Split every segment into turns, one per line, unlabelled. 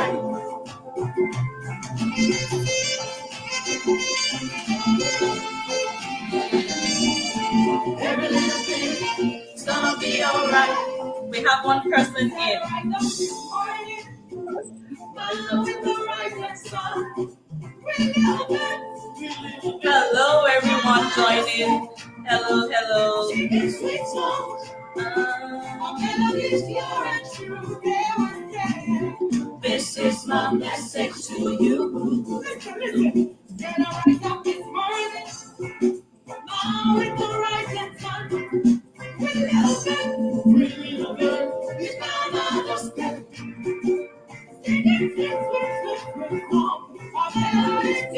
Every little thing is gonna be alright. We have one person in. Hello, everyone joining. Hello, hello. This is my message to you. Get right up this morning. Now with the rising sun. We little bit. It's not understand.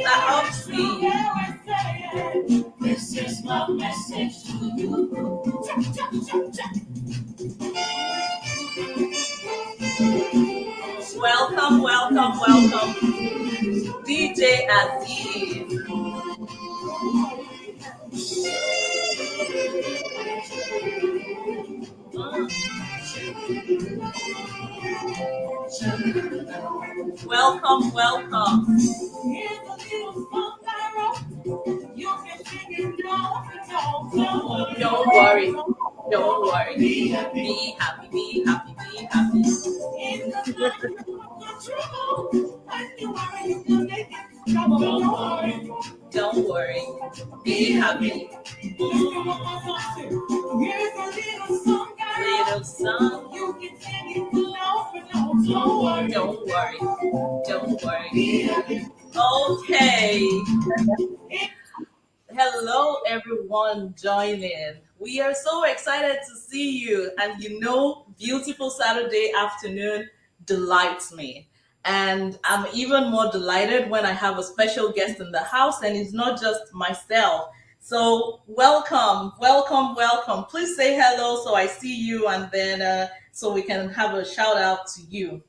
That helps me. This is my message to you. Welcome, welcome, welcome. DJ Aziz. Welcome, welcome. Here's a little song I wrote. You can sing it now. Don't worry. Don't worry. Be happy, be happy, be happy, be happy. In the time of trouble, and you worry, you make it trouble. Don't worry. Don't worry. Be happy. Here's a little song I wrote. Little song. You can sing it now. Don't worry. Don't worry. Don't worry. Okay. Hello, everyone joining. We are so excited to see you. And beautiful Saturday afternoon delights me. And I'm even more delighted when I have a special guest in the house, and it's not just myself. So welcome, welcome, welcome. Please say hello so I see you, and then so we can have a shout out to you.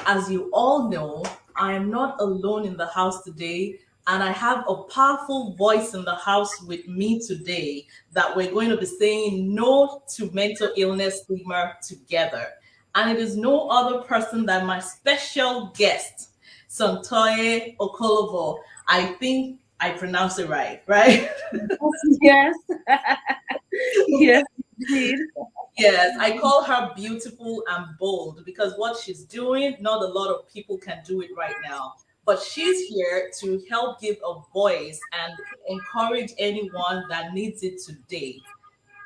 As you all know, I am not alone in the house today, and I have a powerful voice in the house with me today that we're going to be saying no to mental illness stigma together. And it is no other person than my special guest, Santoye Okolobo. I think I pronounced it right, right?
Yes. Yes, indeed.
Yes, I call her beautiful and bold because what she's doing, not a lot of people can do it right now. But she's here to help give a voice and encourage anyone that needs it today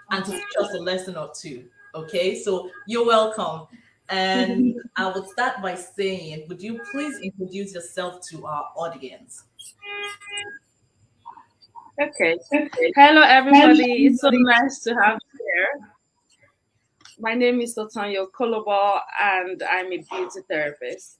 and to teach us a lesson or two. Okay, so you're welcome. And I would start by saying, would you please introduce yourself to our audience?
Okay. Hello, everybody. It's so nice to have you here. My name is Totanyo Kolobo, and I'm a beauty therapist.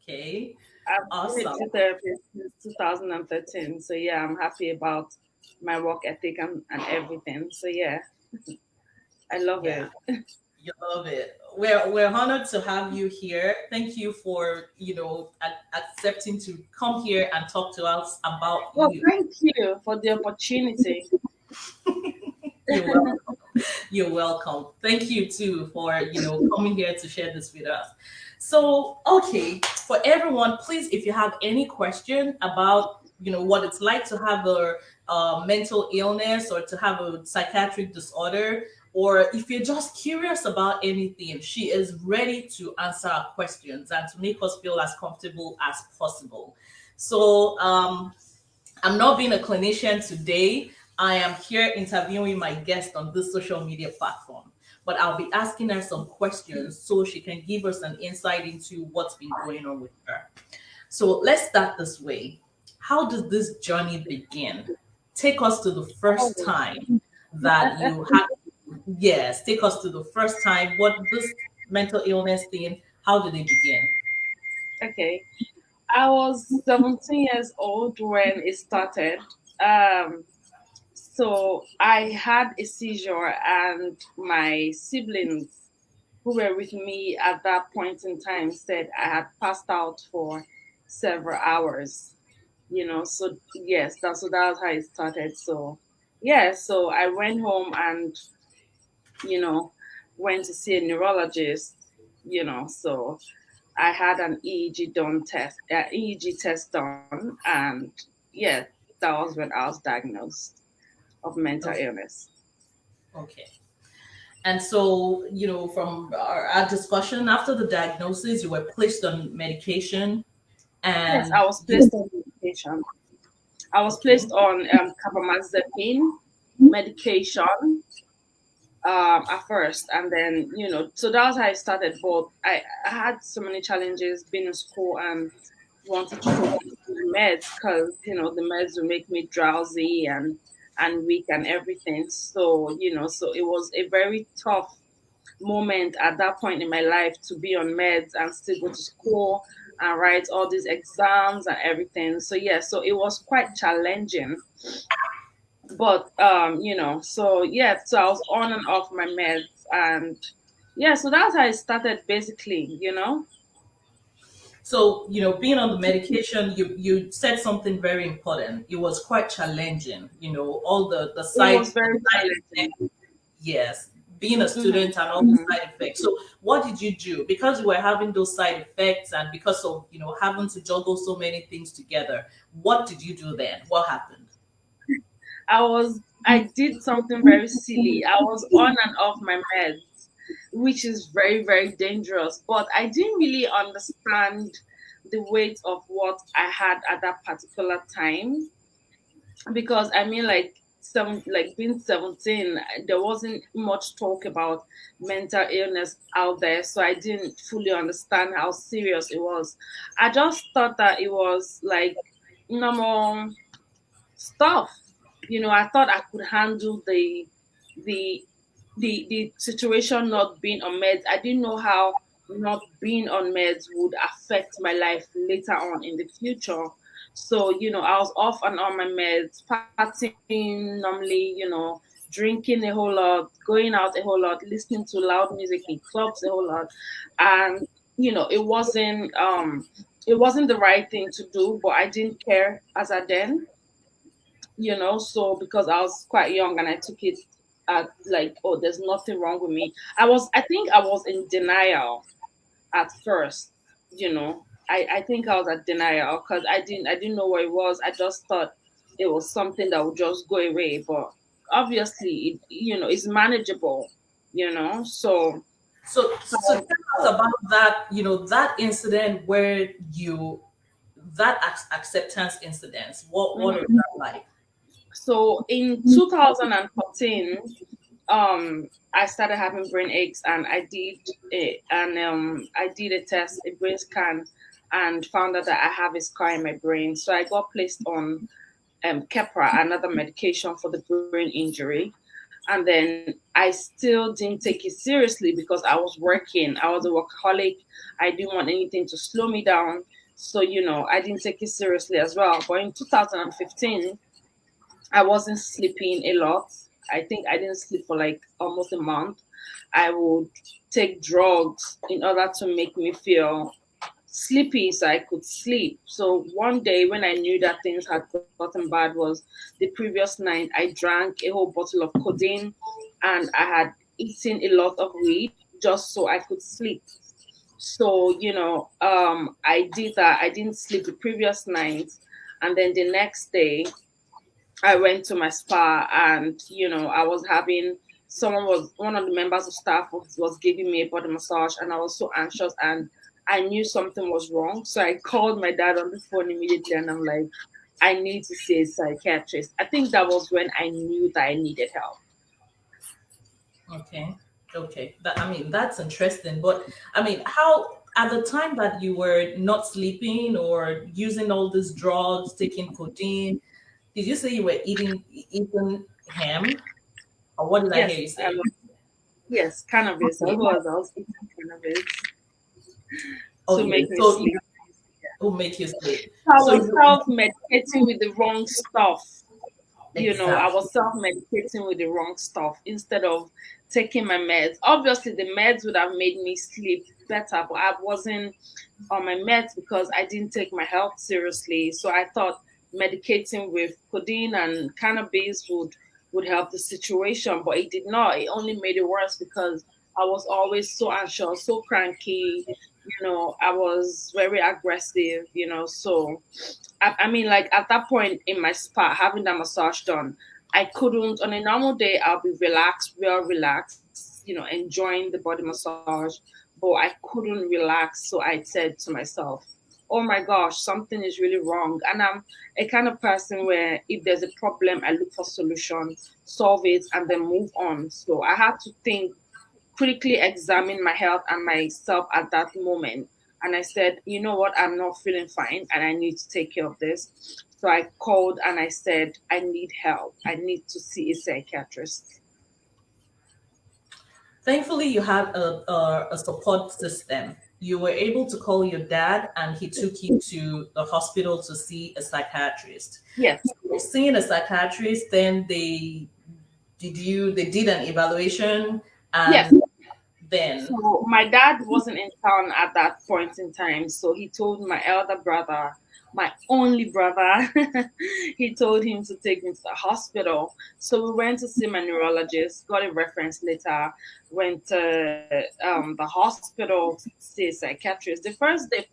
Okay,
I've been a
awesome.
beauty therapist since 2013. So, yeah, I'm happy about my work ethic and everything. So, yeah, I love
Yeah.
it.
You love it. We're honored to have you here. Thank you for accepting to come here and talk to us about
Well,
you.
thank you for the opportunity.
You're welcome. You're welcome. Thank you too for coming here to share this with us. So okay, for everyone, please, if you have any question about what it's like to have a mental illness or to have a psychiatric disorder, or if you're just curious about anything, she is ready to answer our questions and to make us feel as comfortable as possible. So I'm not being a clinician today. I am here interviewing my guest on this social media platform. But I'll be asking her some questions so she can give us an insight into what's been going on with her. So let's start this way. How did this journey begin? Take us to the first time that you had. Yes, take us to the first time. What this mental illness thing? How did it begin?
Okay. I was 17 years old when it started. Um, so I had a seizure, and my siblings who were with me at that point in time said I had passed out for several hours. So yes, that's how it started. So yeah, so I went home and you know went to see a neurologist. So I had an EEG test done, and yeah, that was when I was diagnosed of mental
Okay.
illness.
Okay. And so, from our discussion after the diagnosis, you were placed on medication
Yes,
and
I was
you,
placed on medication. I was
okay.
placed on carbamazepine medication at first, and then so that was how I started. But I had so many challenges being in school and wanted to focus on the meds because the meds would make me drowsy and weak and everything. So so it was a very tough moment at that point in my life to be on meds and still go to school and write all these exams and everything. So yeah, so it was quite challenging. But so yeah, so I was on and off my meds, and yeah, so that's how I started basically.
So, being on the medication, you said something very important. It was quite challenging, all the
It was
side
very
effects.
challenging.
Yes, being a
Hmm.
student and all the side effects. So, what did you do? Because you were having those side effects and because of, having to juggle so many things together, what did you do then? What happened?
I did something very silly. I was on and off my meds, which is very, very dangerous. But I didn't really understand the weight of what I had at that particular time because I mean, like being 17, there wasn't much talk about mental illness out there, so I didn't fully understand how serious it was. I just thought that it was like normal stuff. I thought I could handle the the situation not being on meds. I didn't know how not being on meds would affect my life later on in the future. So, I was off and on my meds, partying normally, drinking a whole lot, going out a whole lot, listening to loud music in clubs a whole lot. And, it wasn't the right thing to do, but I didn't care as I then so because I was quite young and I took it at like, oh, there's nothing wrong with me. I think I was in denial at first. I think I was at denial because I didn't know what it was. I just thought it was something that would just go away, but obviously it's manageable.
So tell us about that, that incident where that acceptance incident. What is
Mhm.
that like?
So in 2014, I started having brain aches, and I did a test, a brain scan, and found out that I have a scar in my brain. So I got placed on Keppra, another medication for the brain injury. And then I still didn't take it seriously because I was working. I was a workaholic. I didn't want anything to slow me down. So, I didn't take it seriously as well. But in 2015, I wasn't sleeping a lot. I think I didn't sleep for like almost a month. I would take drugs in order to make me feel sleepy so I could sleep. So one day when I knew that things had gotten bad was the previous night I drank a whole bottle of codeine and I had eaten a lot of weed just so I could sleep. So, I did that. I didn't sleep the previous night. And then the next day I went to my spa and I was having someone was one of the members of staff was giving me a body massage and I was so anxious and I knew something was wrong. So I called my dad on the phone immediately and I'm like, I need to see a psychiatrist. I think that was when I knew that I needed help.
Okay. Okay. That's interesting. But how at the time that you were not sleeping or using all these drugs, taking codeine, did you say you were eating ham? Or what did I hear
Yes,
you
I
say?
was yes, cannabis. I
Okay.
was eating cannabis to
Okay.
make me
So
sleep.
it will make you sleep.
I
So
was
you
self-medicating with the wrong stuff. I
exactly.
was self medicating with the wrong stuff instead of taking my meds. Obviously, the meds would have made me sleep better, but I wasn't on my meds because I didn't take my health seriously. So I thought medicating with codeine and cannabis would help the situation, but it did not. It only made it worse because I was always so anxious, so cranky. I was very aggressive. So I mean, like at that point in my spa, having that massage done, I couldn't. On a normal day, I'll be relaxed, well relaxed. Enjoying the body massage, but I couldn't relax. So I said to myself, "Oh my gosh, something is really wrong." And I'm a kind of person where if there's a problem, I look for solution, solve it, and then move on. So I had to think, critically examine my health and myself at that moment. And I said, you know what, I'm not feeling fine and I need to take care of this. So I called and I said, I need help. I need to see a psychiatrist.
Thankfully, you had a support system. You were able to call your dad, and he took you to the hospital to see a psychiatrist.
Yes,
So seeing a psychiatrist, then they did an evaluation,
yes.
and then
So my dad wasn't in town at that point in time. So he told my elder brother, my only brother, he told him to take me to the hospital. So we went to see my neurologist, got a reference letter, went to the hospital to see a psychiatrist. The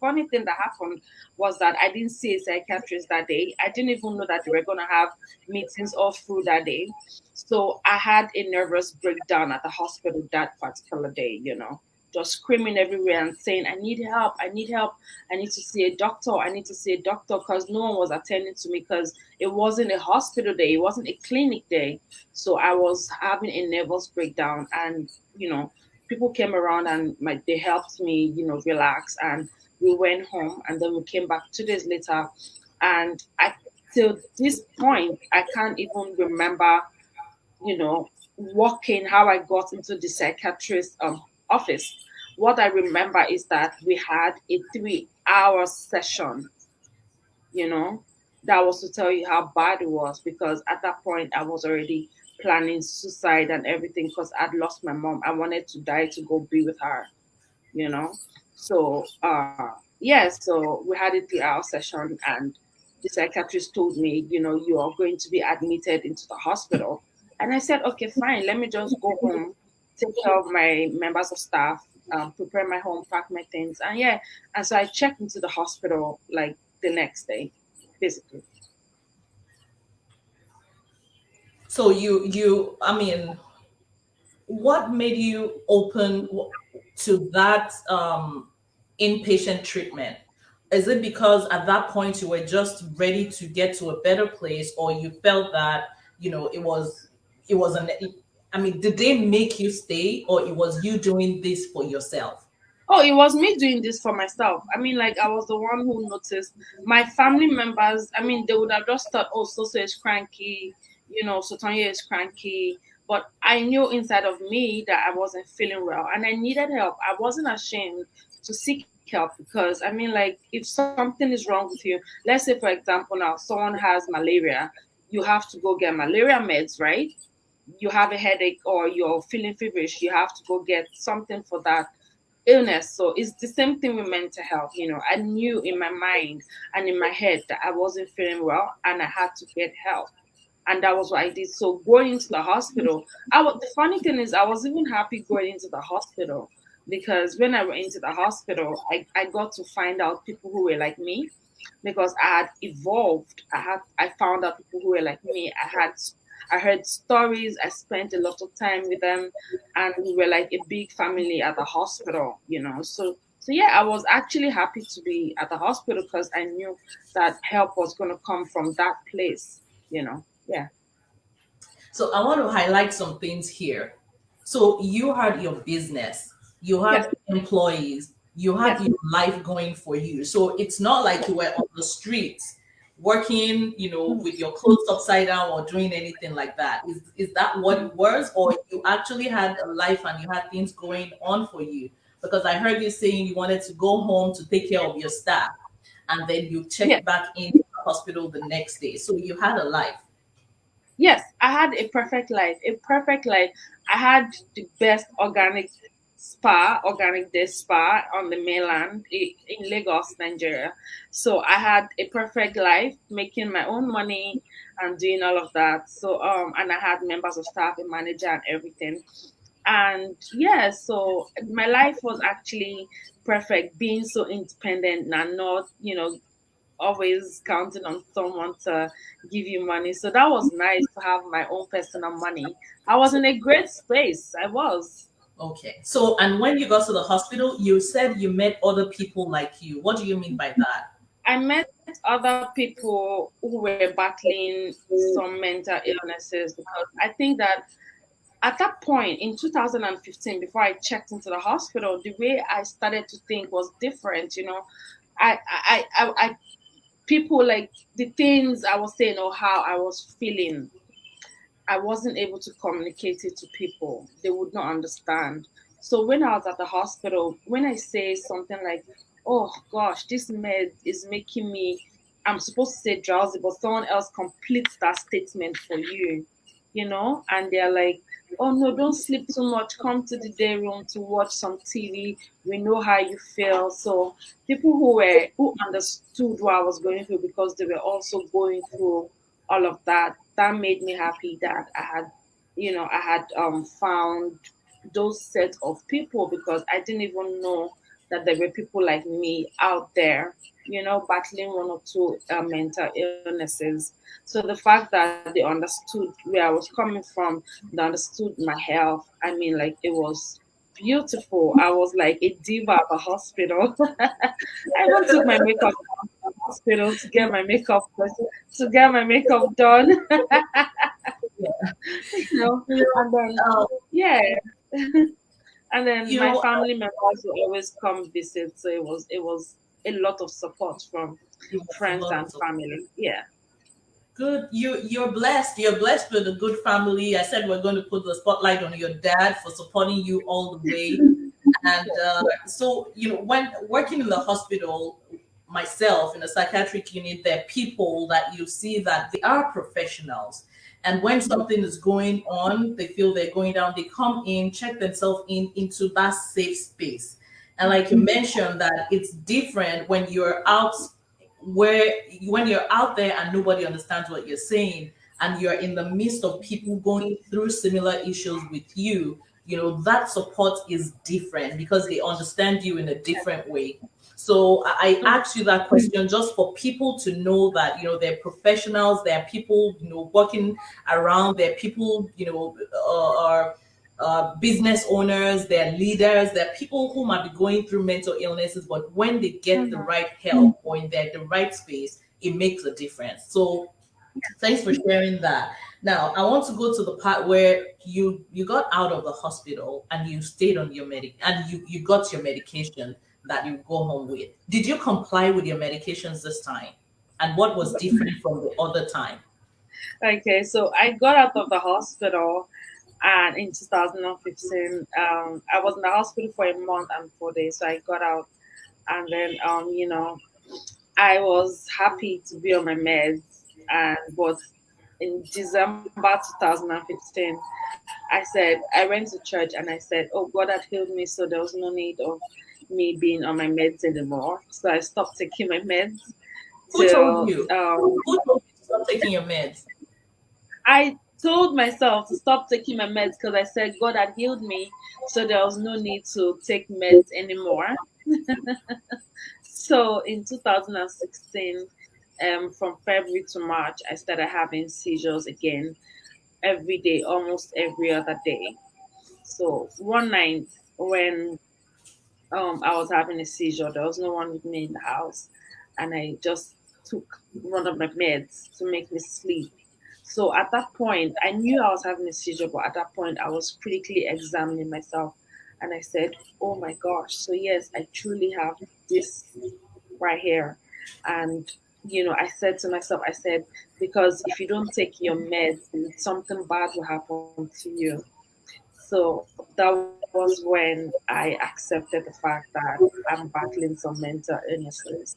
funny thing that happened was that I didn't see a psychiatrist that day. I didn't even know that they were going to have meetings all through that day. So I had a nervous breakdown at the hospital that particular day, just screaming everywhere and saying, I need help, I need help, I need to see a doctor, I need to see a doctor, because no one was attending to me because it wasn't a hospital day, it wasn't a clinic day. So I was having a nervous breakdown and, people came around and they helped me, relax, and we went home and then we came back 2 days later, and I till this point I can't even remember, walking, how I got into the psychiatrist's office. What I remember is that we had a 3 hour session, you know, that was to tell you how bad it was, because at that point I was already planning suicide and everything because I'd lost my mom. I wanted to die to go be with her, you know. So yeah, so we had a 3 hour session, and the psychiatrist told me, you are going to be admitted into the hospital. And I said, okay, fine, let me just go home, take care of my members of staff, prepare my home, pack my things, and yeah. And so I checked into the hospital like the next day, basically.
so I mean, what made you open to that inpatient treatment? Is it because at that point you were just ready to get to a better place, or you felt that it was an I mean, did they make you stay, or it was you doing this for yourself?
Oh, it was me doing this for myself. I mean, like I was the one who noticed. My family members, I mean, they would have just thought, oh, so is cranky, so Tonya is cranky. But I knew inside of me that I wasn't feeling well and I needed help. I wasn't ashamed to seek help, because I mean, like if something is wrong with you, let's say, for example, now someone has malaria, you have to go get malaria meds, right? You have a headache or you're feeling feverish, you have to go get something for that illness. So it's the same thing with mental health. I knew in my mind and in my head that I wasn't feeling well and I had to get help. And that was what I did. So going into the hospital, the funny thing is I was even happy going into the hospital, because when I went into the hospital, I got to find out people who were like me, because I had evolved. I found out people who were like me. I heard stories. I spent a lot of time with them, and we were like a big family at the hospital. So yeah, I was actually happy to be at the hospital because I knew that help was going to come from that place. Yeah.
So I want to highlight some things here. So you had your business, you
Yes.
had employees, you had
Yes.
your life going for you. So it's not like you were on the streets working, with your clothes upside down or doing anything like that. Is that what it was? Or you actually had a life and you had things going on for you? Because I heard you saying you wanted to go home to take care of your staff and then you
Yes.
checked back in the hospital the next day. So you had a life.
Yes, I had a perfect life. A perfect life. I had the best organic day spa on the mainland in Lagos, Nigeria. So I had a perfect life, making my own money and doing all of that. So and I had members of staff, a manager, and everything. And yeah, so my life was actually perfect, being so independent and not, always counting on someone to give you money. So that was nice to have my own personal money. I was in a great space. I was.
Okay. So, and when you got to the hospital, you said you met other people like you. What do you mean by that?
I met other people who were battling some mental illnesses, because I think that at that point in 2015, before I checked into the hospital, the way I started to think was different. I people, like, the things I was saying or how I was feeling, I wasn't able to communicate it to people. They would not understand. So when I was at the hospital, when I say something like, "Oh gosh, this med is making me," I'm supposed to say drowsy, but someone else completes that statement for you, and they're like, "Oh no, don't sleep too much. Come to the day room to watch some TV. We know how you feel." So people who understood what I was going through, because they were also going through all of that, that made me happy that I had found those set of people, because I didn't even know that there were people like me out there, battling one or two mental illnesses. So the fact that they understood where I was coming from, they understood my health, I mean, like, it was beautiful. I was like a diva at the hospital. I even took my makeup to the hospital to get my makeup done. And then,
Uh,
yeah, and then
you
my
know,
family members will always come visit, so it was a lot of support from
it was a
friends
lot
and
of
family. Yeah.
good. You're blessed. You're blessed with a good family. I said we're going to put the spotlight on your dad for supporting you all the way. And so, when working in the hospital, myself in a psychiatric unit, there are people that you see that they are professionals. And when something is going on, they feel they're going down, they come in, check themselves into that safe space. And like you mentioned, that it's different where when you're out there and nobody understands what you're saying, and you're in the midst of people going through similar issues with you, that support is different because they understand you in a different way. So I
Mm.
asked you that question just for people to know that they're professionals, there are people working around, there are people are business owners, they're leaders, they're people who might be going through mental illnesses, but when they get the
Mhm.
right help or in the right space, it makes a difference. So thanks for sharing that. Now, I want to go to the part where you got out of the hospital and you stayed on your and you got your medication that you go home with. Did you comply with your medications this time? And what was different from the other time?
Okay, so I got out of the hospital, and in 2015, I was in the hospital for a month and 4 days. So I got out, and then, I was happy to be on my meds, and but in December 2015, I went to church and I said, "Oh, God had healed me, so there was no need of me being on my meds anymore." So I stopped taking my meds
Who told
till
you? Who told you to stop taking your meds?
I told myself to stop taking my meds, because I said God had healed me, so there was no need to take meds anymore. So in 2016, from February to March, I started having seizures again every day, almost every other day. So one night when I was having a seizure, there was no one with me in the house, and I just took one of my meds to make me sleep. So at that point, I knew I was having a seizure, but at that point, I was critically examining myself, and I said, "Oh my gosh! So yes, I truly have this right here." And I said to myself, I said, because if you don't take your meds, then something bad will happen to you. So that was when I accepted the fact that I'm battling some mental illnesses.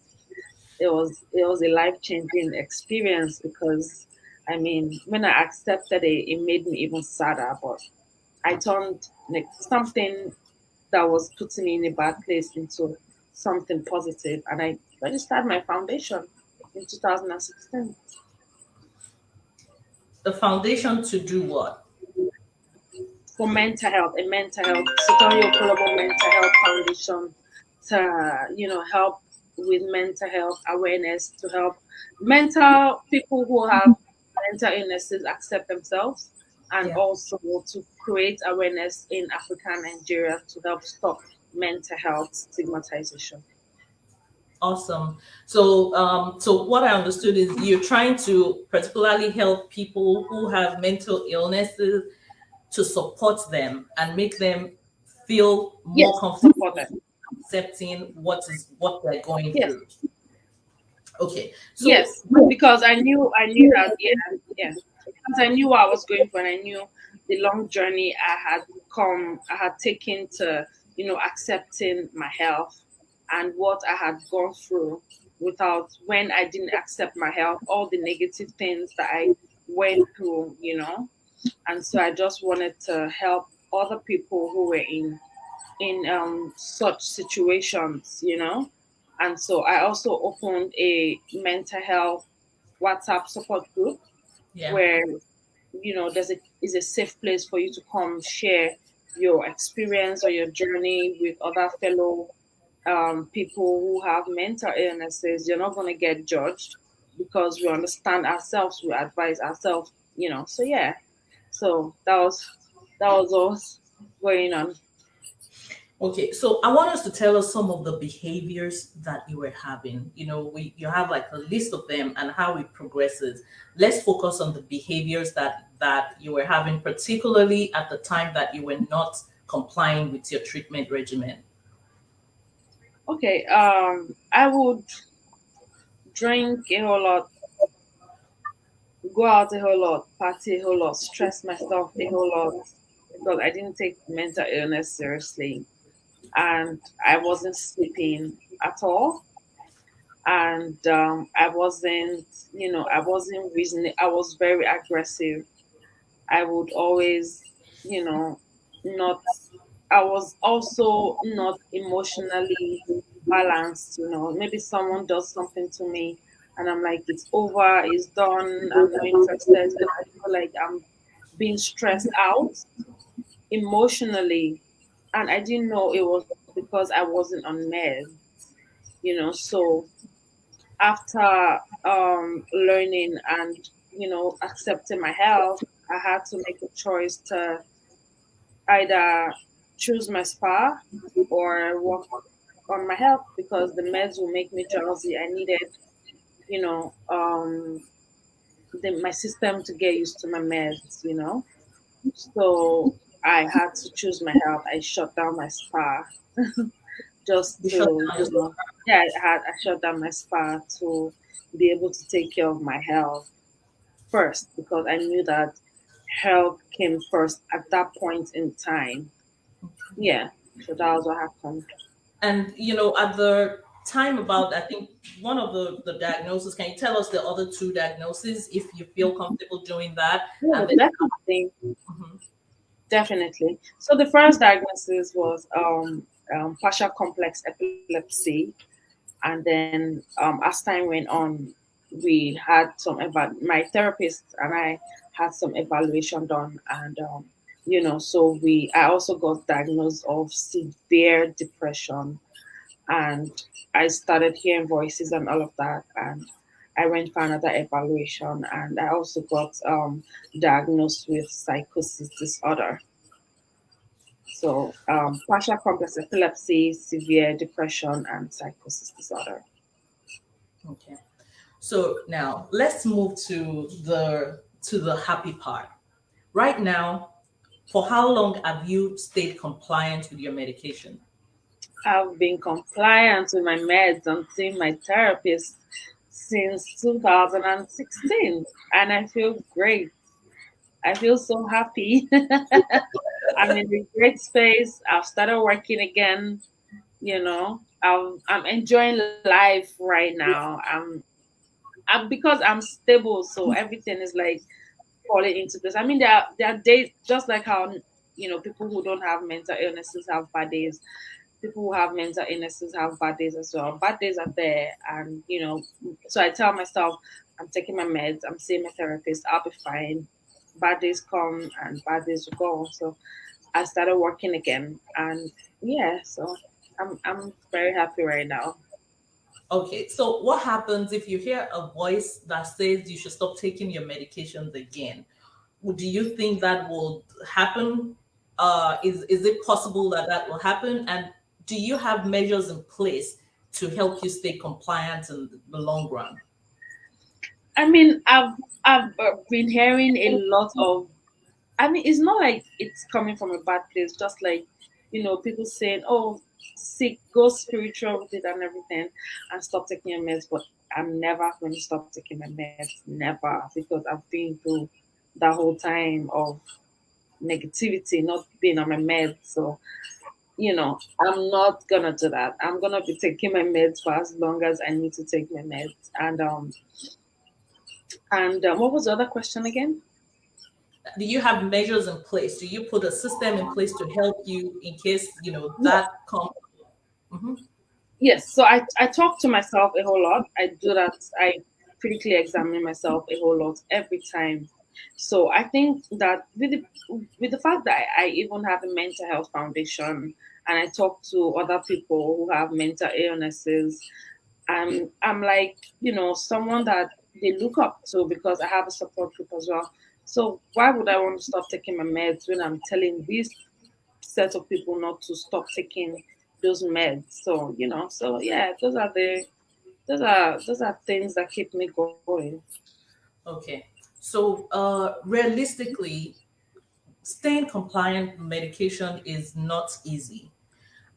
It was a life changing experience, because I mean, when I accepted it, it made me even sadder. But I turned, like, something that was putting me in a bad place into something positive, and I registered my foundation in 2016.
The foundation to do what?
for mental health, a mental health, Satorio Global Mental Health Foundation to, help with mental health awareness, to help mental people who have mental illnesses accept themselves, and
Yeah.
also to create awareness in Africa and Nigeria to help stop mental health stigmatization.
Awesome. So, so what I understood is you're trying to particularly help people who have mental illnesses to support them and make them feel more
Yes,
comfortable
support them.
accepting what they're going
Yes,
through. Okay. So,
yes, because I knew that, yeah, yeah, because I knew what I was going for, and I knew the long journey I had taken to, accepting my health, and what I had gone through without when I didn't accept my health, all the negative things that I went through, and so I just wanted to help other people who were in such situations, And so I also opened a mental health WhatsApp support group
yeah.
where, there's a is a safe place for you to come share your experience or your journey with other fellow people who have mental illnesses. You're not going to get judged because we understand ourselves, we advise ourselves, So yeah, so that was what's going on.
Okay, so I want us to tell us some of the behaviors that you were having. You have like a list of them and how it progresses. Let's focus on the behaviors that you were having, particularly at the time that you were not complying with your treatment regimen.
Okay, I would drink a whole lot, go out a whole lot, party a whole lot, stress myself a whole lot because I didn't take mental illness seriously, and I wasn't sleeping at all, and I wasn't reasoning. I was very aggressive. I would always, not. I was also not emotionally balanced. Maybe someone does something to me, and I'm like, it's over, it's done. I'm not interested. Then I feel like I'm being stressed out emotionally, and I didn't know it was because I wasn't on meds. So after learning and accepting my health, I had to make a choice to either choose my spa or work on my health because the meds will make me drowsy. I needed, you know, my system to get used to my meds. So I had to choose my health. I shut down my spa just
You shut
to,
down your
yeah, I shut down my spa to be able to take care of my health first because I knew that health came first at that point in time. Yeah, so that was what happened.
and at the time about I think one of the diagnoses. Can you tell us the other two diagnoses if you feel comfortable doing that?
Yeah,
And then
definitely,
mhm,
definitely. So the first diagnosis was partial complex epilepsy, and then as time went on, we had my therapist and I had some evaluation done, and so I also got diagnosed of severe depression, and I started hearing voices and all of that, and I went for another evaluation, and I also got diagnosed with psychosis disorder. So partial complex epilepsy, severe depression, and psychosis disorder.
okay. So now let's move to the happy part. Right now, for how long have you stayed compliant with your medication?
I've been compliant with my meds and seeing my therapist since 2016, and I feel great. I feel so happy. I'm in a great space. I've started working again. I'm enjoying life right now. I'm because I'm stable, so everything is like falling into place. I mean, there are days just like how people who don't have mental illnesses have bad days. People who have mental illnesses have bad days as well. Bad days are there, and so I tell myself, I'm taking my meds. I'm seeing my therapist. I'll be fine. Bad days come and bad days will go. So I started working again, and yeah, so I'm very happy right now.
Okay, so what happens if you hear a voice that says you should stop taking your medications again? Do you think that will happen? Is it possible that that will happen? And do you have measures in place to help you stay compliant in the long run?
I mean, I've been hearing a lot of. I mean, it's not like it's coming from a bad place. Just like, people saying, "Oh, sick, go spiritual with it and everything, and stop taking your meds." But I'm never going to stop taking my meds, never, because I've been through that whole time of negativity, not being on my meds. So, I'm not gonna do that. I'm gonna be taking my meds for as long as I need to take my meds. And what was the other question again?
Do you have measures in place? Do you put a system in place to help you in case
Yeah.
that comes? Mhm.
Yes. So I talk to myself a whole lot. I do that. I critically examine myself a whole lot every time. So I think that with the fact that I even have a mental health foundation, and I talk to other people who have mental illnesses, I'm like, someone that they look up to, because I have a support group as well. So why would I want to stop taking my meds when I'm telling this set of people not to stop taking those meds? So, so yeah, those are things that keep me going.
Okay. So, realistically, staying compliant with medication is not easy.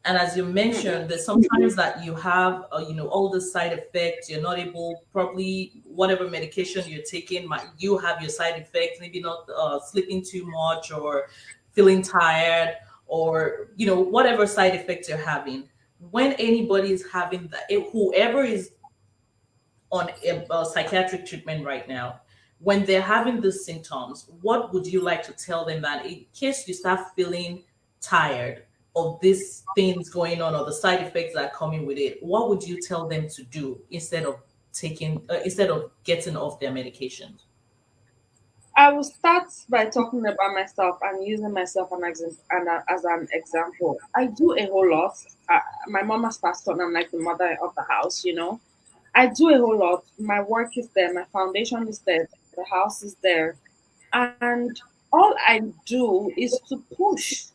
And as you
Mm-mm.
mentioned, there's sometimes that you have, all the side effects. You're not able, probably whatever medication you're taking, might you have your side effects. Maybe not sleeping too much, or feeling tired, or whatever side effects you're having. When anybody is having that, whoever is on a psychiatric treatment right now, when they're having these symptoms, what would you like to tell them that in case you start feeling tired of these things going on or the side effects that are coming with it, what would you tell them to do instead of getting off their medications?
I will start by talking about myself and using myself as an example. I do a whole lot. My mom has passed on. I'm like the mother of the house. I do a whole lot. My work is there. My foundation is there. The house is there. And all I do is to push.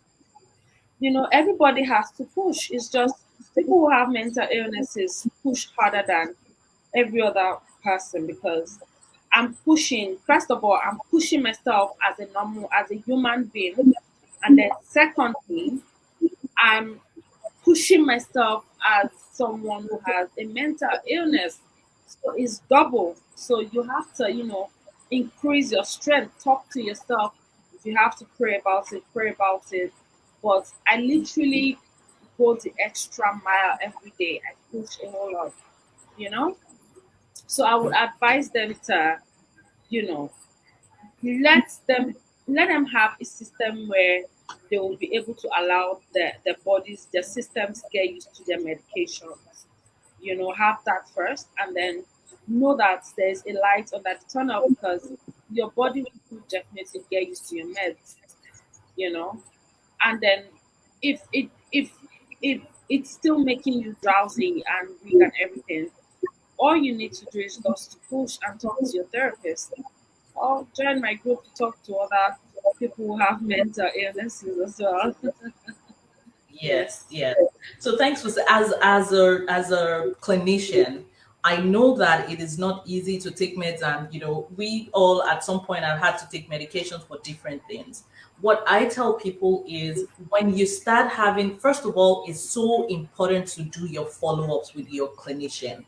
Everybody has to push. It's just people who have mental illnesses push harder than every other person, because I'm pushing, first of all, I'm pushing myself as a human being. And then secondly, I'm pushing myself as someone who has a mental illness. So it's double. So you have to, increase your strength, talk to yourself. If you have to pray about it, pray about it. But I literally go the extra mile every day. I push a whole lot, you know? So I would advise them to, you know, let them let them have a system where they will be able to allow their bodies, their systems get used to their medications. Have that first, and then know that there's a light on that tunnel, because your body will definitely get used to your meds, you know. And then if it's still making you drowsy and weak and everything, all you need to do is just to push and talk to your therapist, or join my group to talk to other people who have mental illnesses as well.
Yes,
Yes.
yes. So thanks for as a clinician, I know that it is not easy to take meds, and we all at some point have had to take medications for different things. What I tell people is when you start having, first of all, it's so important to do your follow-ups with your clinician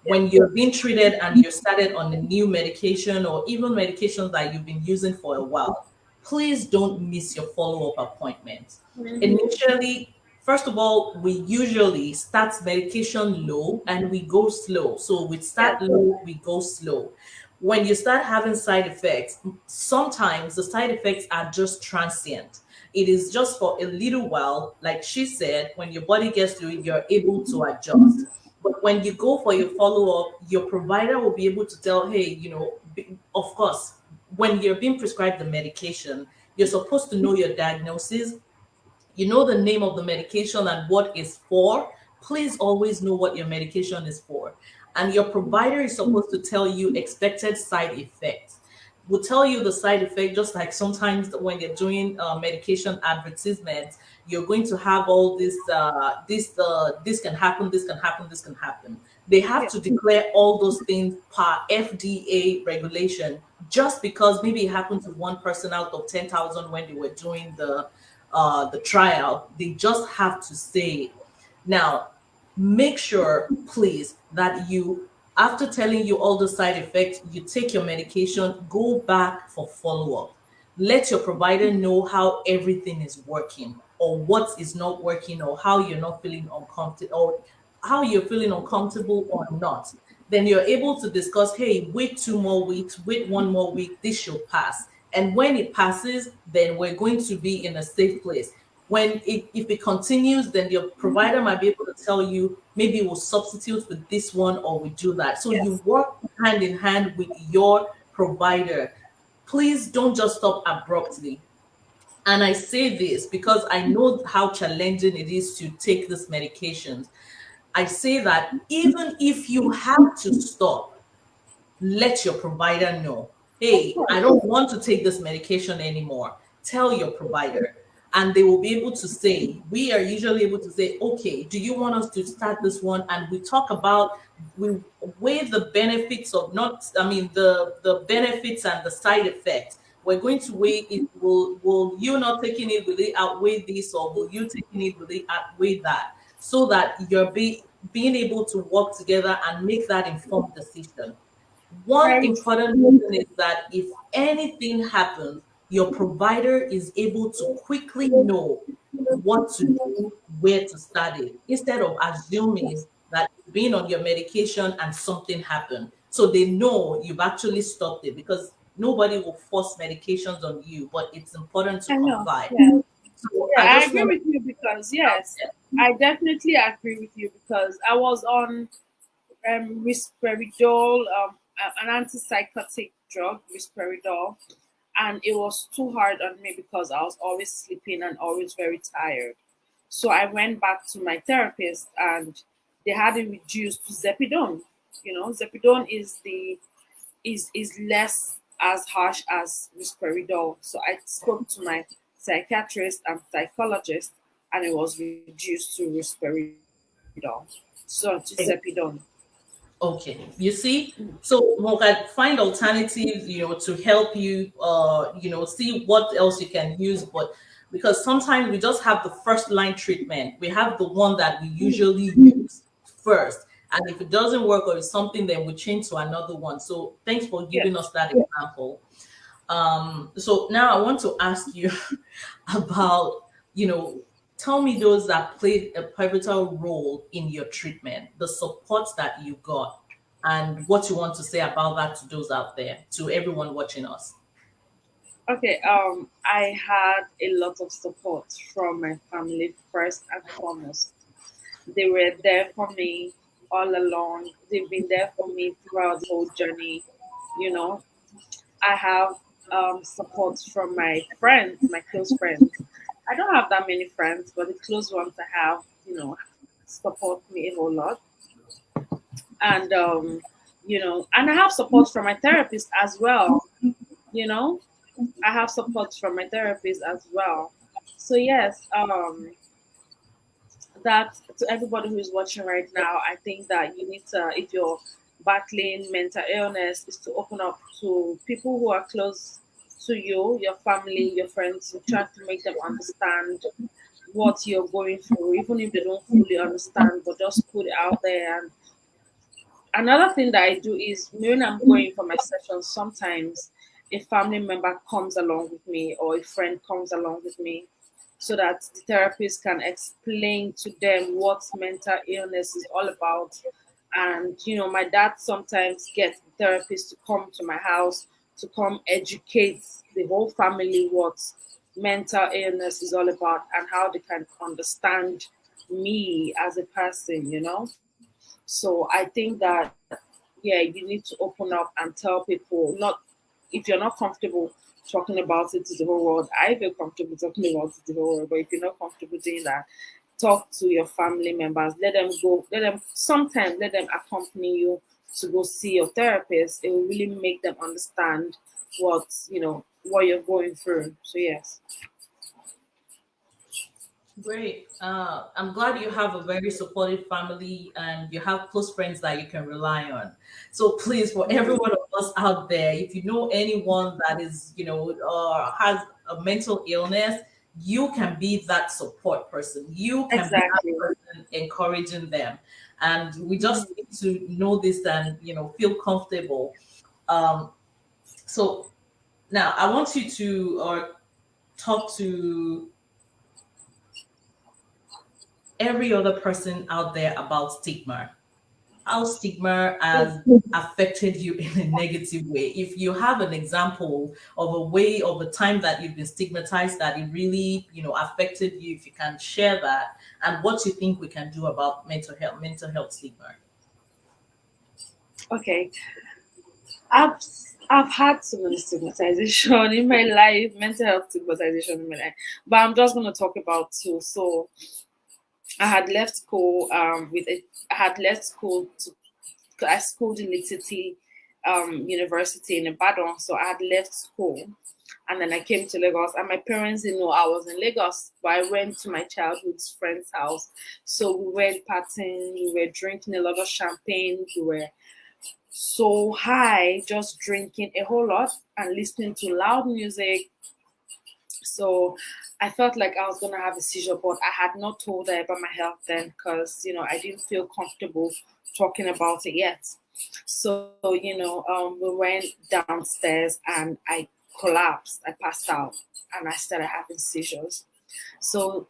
Yeah.
when you're being treated and you're started on a new medication or even medications that you've been using for a while. Please don't miss your follow-up appointments.
Hmm.
Initially, first of all, we usually start medication low and we go slow. So we
Yeah.
start low, we go slow. When you start having side effects, sometimes the side effects are just transient. It is just for a little while. Like she said, when your body gets to it, you're able to adjust. But when you go for your follow up, your provider will be able to tell, hey, of course, when you're being prescribed the medication, you're supposed to know your diagnosis you know the name of the medication and what it's for, please always know what your medication is for. And your provider is supposed to tell you expected side effects. Will tell you the side effect, just like sometimes when they're doing medication advertisements, you're going to have all this can happen, this can happen, this can happen. They have
Yeah.
to declare all those things per FDA regulation, just because maybe it happened to one person out of 10,000 when they were doing the trial. They just have to say. Now, make sure, please, that you, after telling you all the side effects, you take your medication, go back for follow up. Let your provider know how everything is working, or what is not working, or how you're not feeling uncomfortable, or how you're feeling uncomfortable or not. Then you're able to discuss, hey, wait 2 more weeks, wait 1 more week, this should pass. And when it passes, then we're going to be in a safe place. If it continues, then your provider might be able to tell you, maybe we'll substitute with this one or we do that. So you
Yes.
work hand in hand with your provider. Please don't just stop abruptly. And I say this because I know how challenging it is to take these medications. I say that even if you have to stop, let your provider know,
Of
hey, I
course.
don't want to take this medication anymore. Tell your provider. And they will be able to say, we are usually able to say, okay, do you want us to start this one? And we talk about, we weigh the benefits of not, I mean, the benefits and the side effects. We're going to weigh it. Will you not taking it, will it outweigh this, or will you taking it, will it outweigh that? So that being able to work together and make that informed decision. One
Very true.
important reason is that if anything happens, your provider is able to quickly know what to do, where to start it, instead of assuming
Yes.
that you've been on your medication and something happened. So they know you've actually stopped it, because nobody will force medications on you, but it's important to
I know.
comply.
Yeah.
So
Yeah,
I
I
just
agree
want to
with you because
put out
yes, I definitely agree with you because I was on risperidone, an antipsychotic drug, risperidone, and it was too hard on me because I was always sleeping and always very tired. So I went back to my therapist, and they had it reduced to Zepidone. You know, Zepidone is less as harsh as risperidone. So I spoke to my psychiatrist and psychologist, and it was reduced to risperidone, so to Zepidone.
it. Okay, you see, so we can find alternatives, to help you, see what else you can use. But because sometimes we just have the first line treatment, we have the one that we usually use first, and if it doesn't work or it's something, then we change to another one. So thanks for giving us
Yes.
that example. So now I want to ask you about, tell me those that played a pivotal role in your treatment, the support that you got, and what you want to say about that to those out there, to everyone watching us.
Okay. I had a lot of support from my family first and foremost. They were there for me all along. They've been there for me throughout the whole journey. You know, I have support from my friends, my close friends. I don't have that many friends, but the close ones I have, support me a whole lot. And and I have support from my therapist as well. You know, I have support from my therapist as well. So yes, that to everybody who is watching right now, I think that you need to, if you're battling mental illness, is to open up to people who are close to you, your family, your friends. You try to make them understand what you're going through, even if they don't fully understand, but just put it out there. And another thing that I do is when I'm going for my sessions, sometimes a family member comes along with me or a friend comes along with me so that the therapist can explain to them what mental illness is all about. And my dad sometimes gets the therapist to come to my house to come educate the whole family what mental illness is all about and how they can understand me as a person. So I think that, yeah, you need to open up and tell people, not if you're not comfortable talking about it to the whole world, I feel comfortable talking about it to the whole world. But if you're not comfortable doing that, talk to your family members. Let them go. Let them sometimes let them accompany you to go see your therapist. It will really make them understand what what you're going through. So yes.
Great. I'm glad you have a very supportive family and you have close friends that you can rely on. So please, for every
Mm,
one of us out there, if you know anyone that is, has a mental illness, you can be that support person. You can be that
exactly.
person encouraging them. And we just
Mm.
need to know this and, feel comfortable. Um, so now I want you to talk to every other person out there about stigma. How stigma has affected you in a negative way. If you have an example of a way of a time that you've been stigmatized that it really, affected you, if you can share that and what you think we can do about mental health stigma.
Okay. I've I've had so many stigmatization in my life, mental health stigmatization in my life. But I'm just gonna talk about two. So I had left school I had left school to I schooled in the city university in Ibadan. So I had left school and then I came to Lagos and my parents didn't know I was in Lagos, but I went to my childhood friend's house. So we were partying, we were drinking a lot of champagne, we were so high, just drinking a whole lot and listening to loud music. So I felt like I was gonna have a seizure, but I had not told her about my health then because I didn't feel comfortable talking about it yet. So we went downstairs and I collapsed. I passed out and I started having seizures. So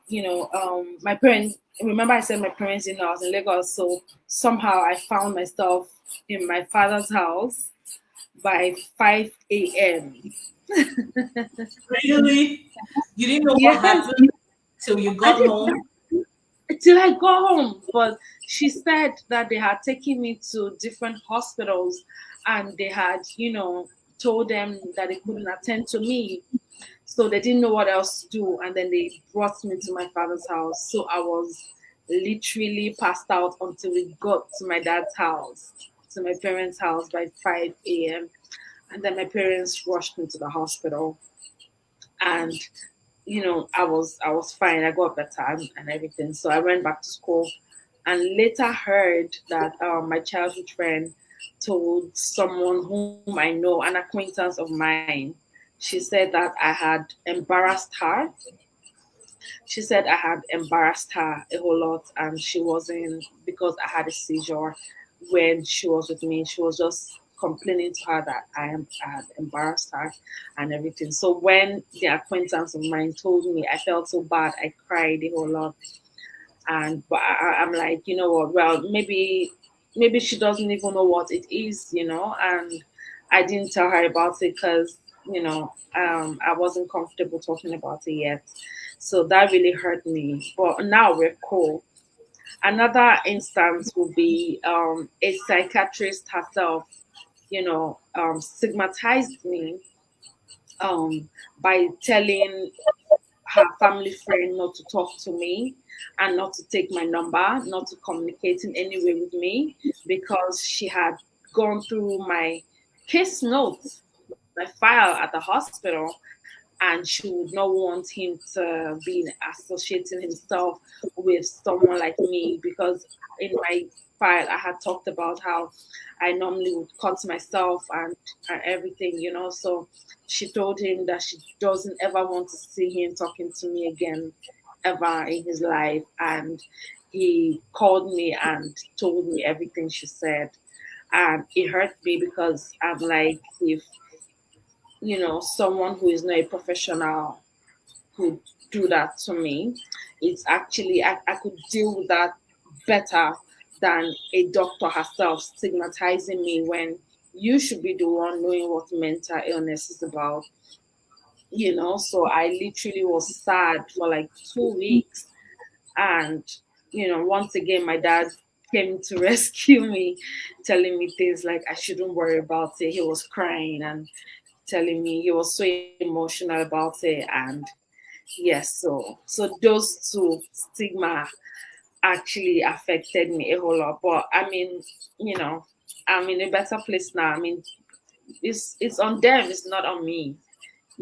my parents. Remember, I said my parents didn't know I was in Lagos. So somehow I found myself in my father's house by 5 a.m.
Really? You didn't know what
Yes,
happened till you
I
got
did
home?
till I got home. But she said that they had taken me to different hospitals and they had, told them that they couldn't attend to me. So they didn't know what else to do. And then they brought me to my father's house. So I was literally passed out until we got to my dad's house, to my parents' house by 5 a.m. And then my parents rushed me to the hospital. And I was fine. I got better and everything. So I went back to school, and later heard that my childhood friend told someone whom I know, an acquaintance of mine. She said that I had embarrassed her. She said I had embarrassed her a whole lot, and she wasn't because I had a seizure when she was with me. She was just complaining to her that I had embarrassed her and everything. So when the acquaintance of mine told me, I felt so bad. I cried a whole lot, and but I'm like, you know what? Well, maybe she doesn't even know what it is, and I didn't tell her about it because I wasn't comfortable talking about it yet. So that really hurt me. But now we're cool. Another instance would be a psychiatrist herself, stigmatized me by telling her family friend not to talk to me and not to take my number, not to communicate in any way with me because she had gone through my case notes, my file at the hospital, and she would not want him to be associating himself with someone like me because in my file I had talked about how I normally would cut myself and everything, So she told him that she doesn't ever want to see him talking to me again ever in his life. And he called me and told me everything she said. And it hurt me because I'm like, if someone who is not a professional could do that to me, it's actually I could deal with that better than a doctor herself stigmatizing me when you should be the one knowing what mental illness is about. So I literally was sad for like 2 weeks. And once again my dad came to rescue me, telling me things like I shouldn't worry about it. He was crying and telling me. He was so emotional about it, and yes, so those two stigma actually affected me a whole lot. But I mean, you know, I'm in a better place now. I mean, it's on them, it's not on me.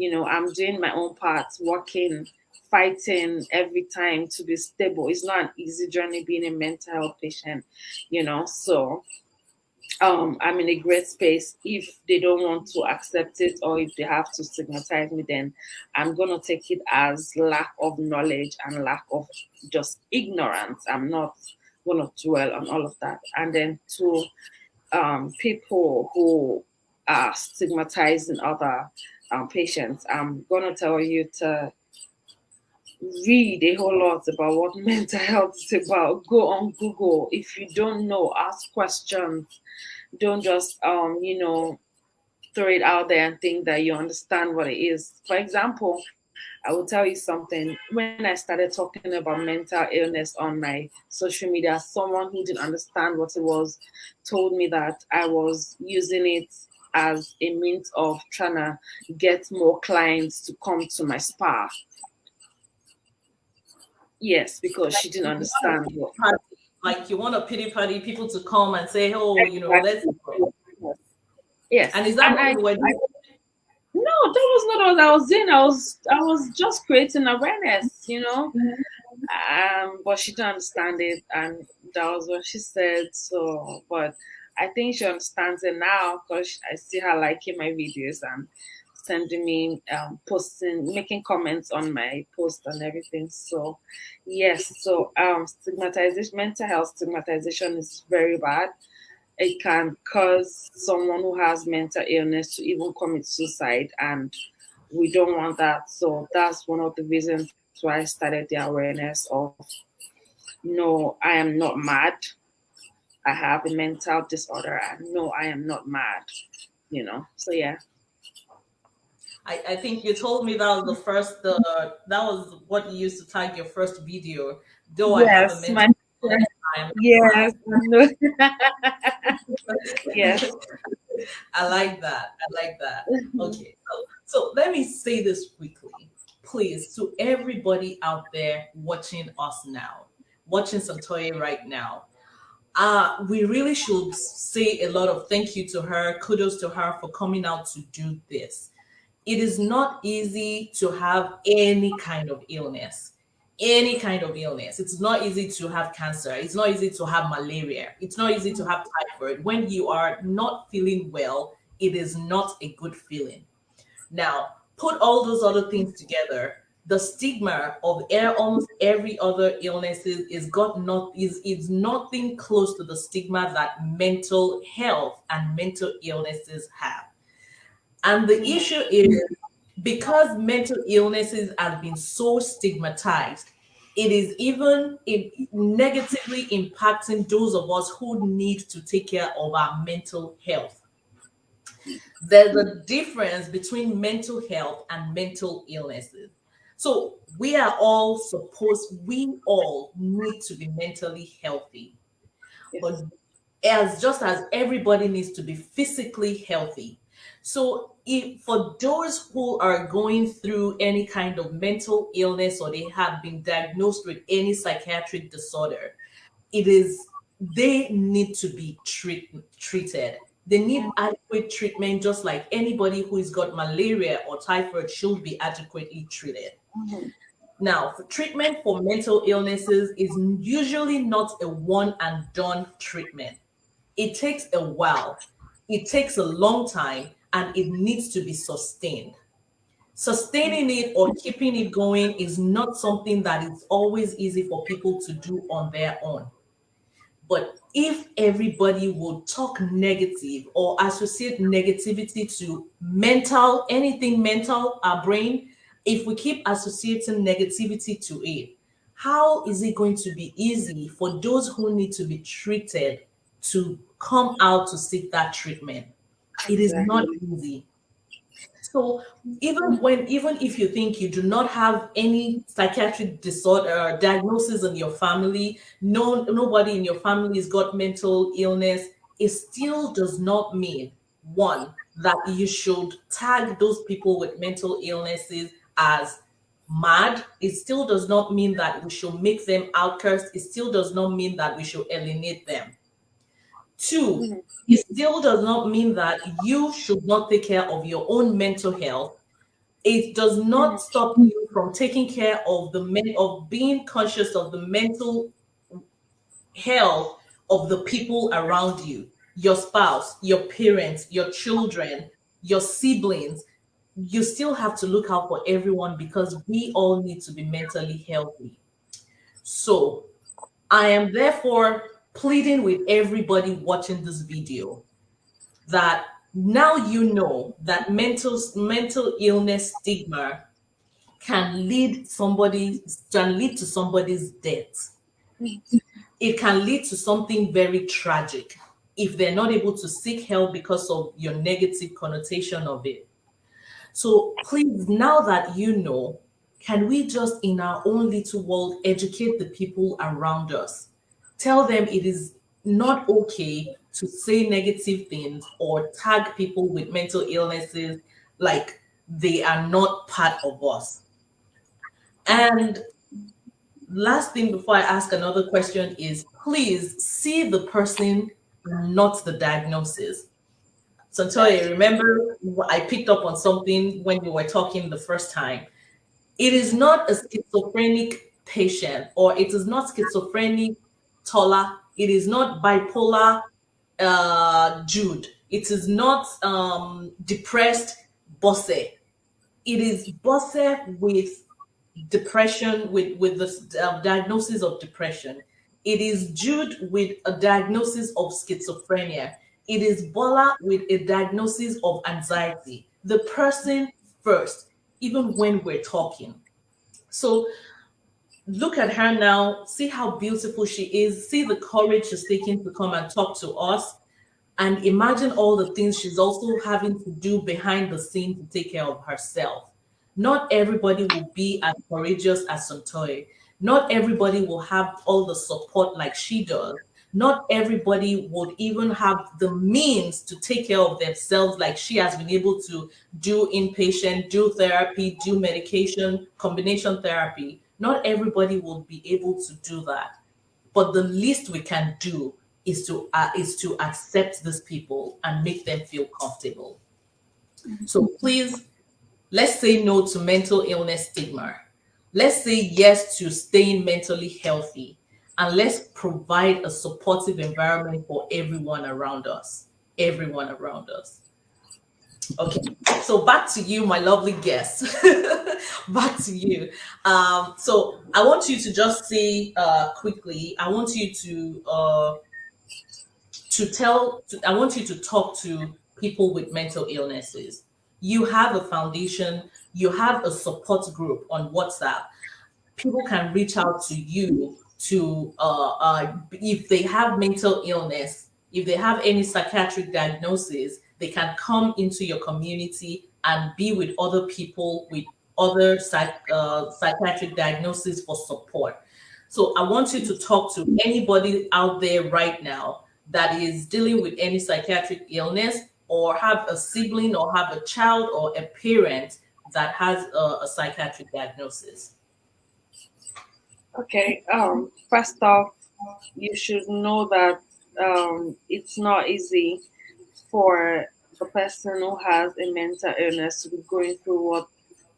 I'm doing my own part, working, fighting every time to be stable. It's not an easy journey being a mental health patient. So I'm in a great space. If they don't want to accept it or if they have to stigmatize me, then I'm gonna take it as lack of knowledge and lack of just ignorance. I'm not gonna dwell on all of that. And then to people who are stigmatizing other patients, I'm gonna tell you to read a whole lot about what mental health is about. Go on Google. If you don't know, ask questions. Don't just throw it out there and think that you understand what it is. For example, I will tell you something. When I started talking about mental illness on my social media, someone who didn't understand what it was told me that I was using it as a means of trying to get more clients to come to my spa. Yes, because she didn't understand what.
Like you want a pity party, people to come and say, oh, let's.
Exactly. Yes,
And is that
and
what
I
you were doing?
no, that was not what I was doing. I was just creating awareness. But she didn't understand it, and that was what she said. So, but I think she understands it now because I see her liking my videos and sending me posting, making comments on my post and everything. So, yes, so stigmatization, mental health stigmatization is very bad. It can cause someone who has mental illness to even commit suicide, and we don't want that. So that's one of the reasons why I started the awareness of no, I am not mad. I have a mental disorder, and no, I am not mad. So yeah.
I think you told me that was the first, that was what you used to tag your first video. Though I have a
Yes,
mental
my
illness, I am not
yes, no.
mad.
Yes.
I like that. I like that. Okay, so let me say this quickly, please, to everybody out there watching us now, watching Santoye right now. We really should say a lot of thank you to her, kudos to her for coming out to do this. It is not easy to have any kind of illness. Any kind of illness. It's not easy to have cancer. It's not easy to have malaria. It's not easy to have typhoid. When you are not feeling well, it is not a good feeling. Now, put all those other things together. The stigma of almost every other illness is nothing close to the stigma that mental health and mental illnesses have. And the issue is because mental illnesses have been so stigmatized, it is even negatively impacting those of us who need to take care of our mental health. There's a difference between mental health and mental illnesses. So we all need to be mentally healthy. But
Yes.
as just as everybody needs to be physically healthy. So, if for those who are going through any kind of mental illness or they have been diagnosed with any psychiatric disorder, it is they need to be treated. They need adequate treatment, just like anybody who has got malaria or typhoid should be adequately treated.
Mhm.
Now, for treatment for mental illnesses is usually not a one and done treatment. It takes a while, it takes a long time, and it needs to be sustained. Sustaining it or keeping it going is not something that is always easy for people to do on their own. But if everybody would talk negative or associate negativity to mental, anything mental, our brain, if we keep associating negativity to it, how is it going to be easy for those who need to be treated to come out to seek that treatment? It is not
Exactly.
easy. So even if you think you do not have any psychiatric disorder diagnosis in your family, nobody in your family has got mental illness, it still does not mean one. that you should tag those people with mental illnesses as mad. It still does not mean that we should make them outcasts. It still does not mean that we should alienate them. Two,
Mhm.
it still does not mean that you should not take care of your own mental health. It does not
Mhm.
stop you from taking care of of being conscious of the mental health of the people around you, your spouse, your parents, your children, your siblings. You still have to look out for everyone because we all need to be mentally healthy. So, I am therefore pleading with everybody watching this video that now you know that mental illness stigma can lead to somebody's death. It can lead to something very tragic if they're not able to seek help because of your negative connotation of it. So please, now that you know, can we just in our own little world educate the people around us? Tell them it is not okay to say negative things or tag people with mental illnesses like they are not part of us. And last thing before I ask another question is please see the person, not the diagnosis. Santoye,
That's true.
remember I picked up on something when you were talking the first time. It is not a schizophrenic patient, or it is not schizophrenic Tola. It is not bipolar Jude. It is not depressed Bosse. It is Bosse with depression, with the diagnosis of depression. It is Jude with a diagnosis of schizophrenia. It is Bola with a diagnosis of anxiety. The person first, even when we're talking. So look at her now. See how beautiful she is. See the courage she's taking to come and talk to us. And imagine all the things she's also having to do behind the scene to take care of herself. Not everybody will be as courageous as Santoy. Not everybody will have all the support like she does. Not everybody would even have the means to take care of themselves like she has been able to do inpatient, do therapy, do medication, combination therapy. Not everybody will be able to do that. But the least we can do is to accept these people and make them feel comfortable. So please, let's say no to mental illness stigma. Let's say yes to staying mentally healthy, and let's provide a supportive environment for everyone around us. Everyone around us. Okay, so back to you, my lovely guest. Back to you. So I want you to just say quickly. I want you I want you to talk to people with mental illnesses. You have a foundation, you have a support group on WhatsApp. People can reach out to you to if they have mental illness, if they have any psychiatric diagnosis, they can come into your community and be with other people with other psychiatric diagnosis for support. So I want you to talk to anybody out there right now that is dealing with any psychiatric illness or have a sibling or have a child or a parent that has a psychiatric diagnosis.
Okay. First off, you should know that it's not easy for the person who has a mental illness to be going through what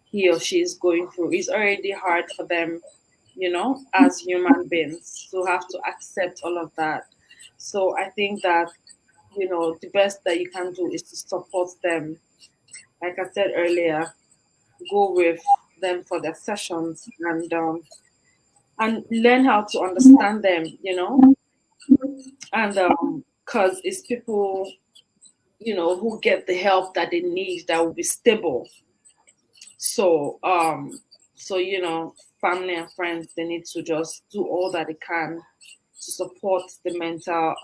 he or she is going through. It's already hard for them, as human beings, to have to accept all of that. So I think that, the best that you can do is to support them. Like I said earlier, go with them for their sessions and learn how to understand them, and because it's people, who get the help that they need that will be stable. So, family and friends, they need to just do all that they can to support the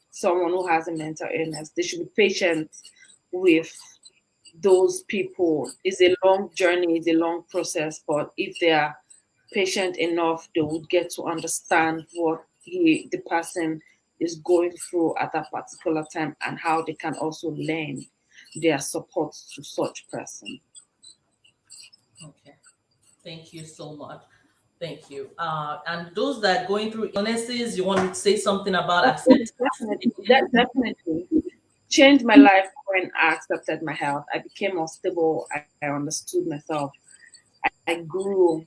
someone who has a mental illness. They should be patient with those people. It's a long journey, it's a long process, but if they are patient enough, they would get to understand what the person is going through at that particular time and how they can also learn. their support to such person.
Okay. Thank you so much. Thank you. And those that are going through illnesses, you want to say something about
Okay,
acceptance?
definitely, that definitely changed my life when I accepted my health. I became more stable. I understood myself. I grew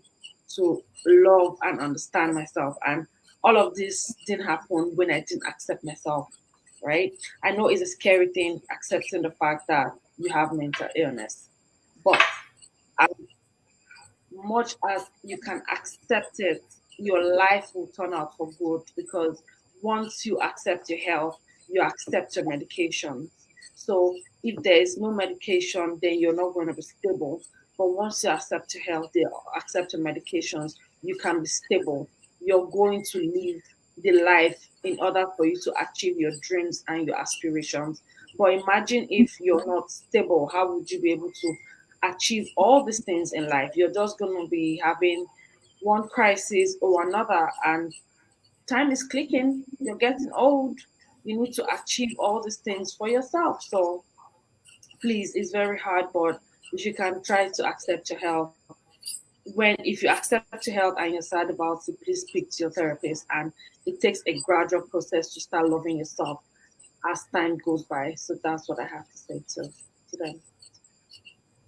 to love and understand myself. And all of this didn't happen when I didn't accept myself, right? I know it's a scary thing accepting the fact that you have mental illness, but as much as you can accept it, your life will turn out for good because once you accept your health, you accept your medications. So if there is no medication, then you're not going to be stable. But once you accept your health, you accept your medications, you can be stable. You're going to live the life in order for you to achieve your dreams and your aspirations. But imagine if you're not stable, how would you be able to achieve all these things in life? You're just going to be having one crisis or another, and time is clicking. You're getting old. You need to achieve all these things for yourself. So please, it's very hard, but if you can try to accept your health, when if you accept your health and you're sad about it, please speak to your therapist. And it takes a gradual process to start loving yourself as time goes by. So that's what I have to say to them.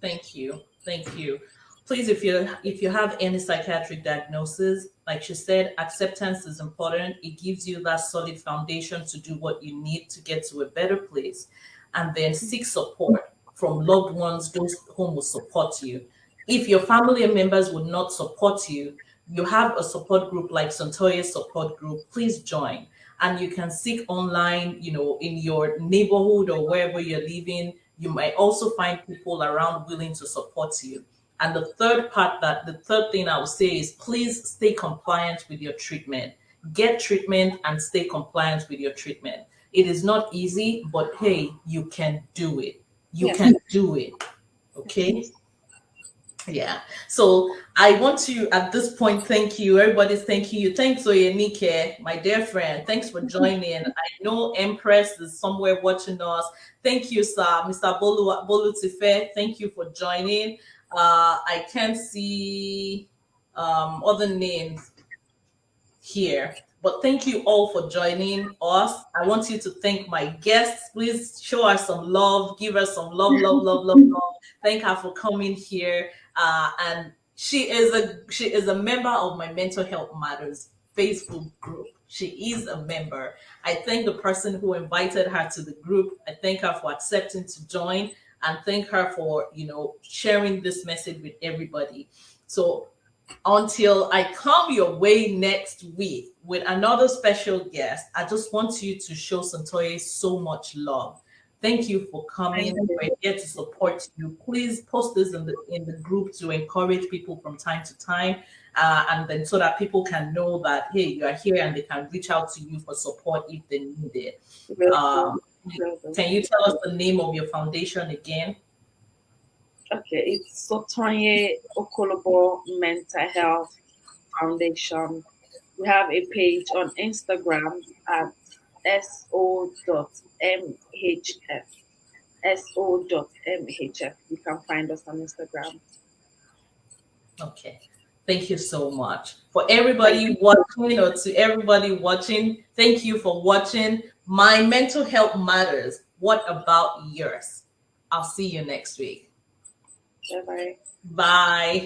Thank you. Thank you. Please, if you have any psychiatric diagnosis, like she said, acceptance is important. It gives you that solid foundation to do what you need to get to a better place. And then seek support from loved ones, those whom will support you. If your family members would not support you, you have a support group like Santoya's support group, please join. And you can seek online, in your neighborhood or wherever you're living. You might also find people around willing to support you. And the third thing I would say is please stay compliant with your treatment. Get treatment and stay compliant with your treatment. It is not easy, but hey, you can do it. You
Yeah.
can do it. Okay? Yeah. So I want to at this point thank you. Everybody's thanking you. Thanks, Oyenike, my dear friend. Thanks for joining. I know Empress is somewhere watching us. Thank you, sir. Mr. Bolu Tife, thank you for joining. I can't see other names here. But thank you all for joining us. I want you to thank my guests. Please show us some love. Give us some love, love, love, love, love. Thank her for coming here. And she is a member of my Mental Health Matters Facebook group. She is a member. I thank the person who invited her to the group. I thank her for accepting to join and thank her for sharing this message with everybody. So until I come your way next week with another special guest, I just want you to show Santoye so much love. Thank you for
Thank
coming.
you.
We're here to support you. Please post this in the group to encourage people from time to time, and then so that people can know that hey, you are here and they can reach out to you for support if they need it.
Will do.
Um,
Will do.
can you tell us the name of your foundation again?
Okay, it's Sotonye Okolobo Mental Health Foundation. We have a page on Instagram at so.mhf. so.mhf. You can find us on Instagram.
Okay. Thank you so much. For
Thank
everybody watching or to everybody watching, thank you for watching. My mental health matters. What about yours? I'll see you next week.
you. Bye bye.
Bye.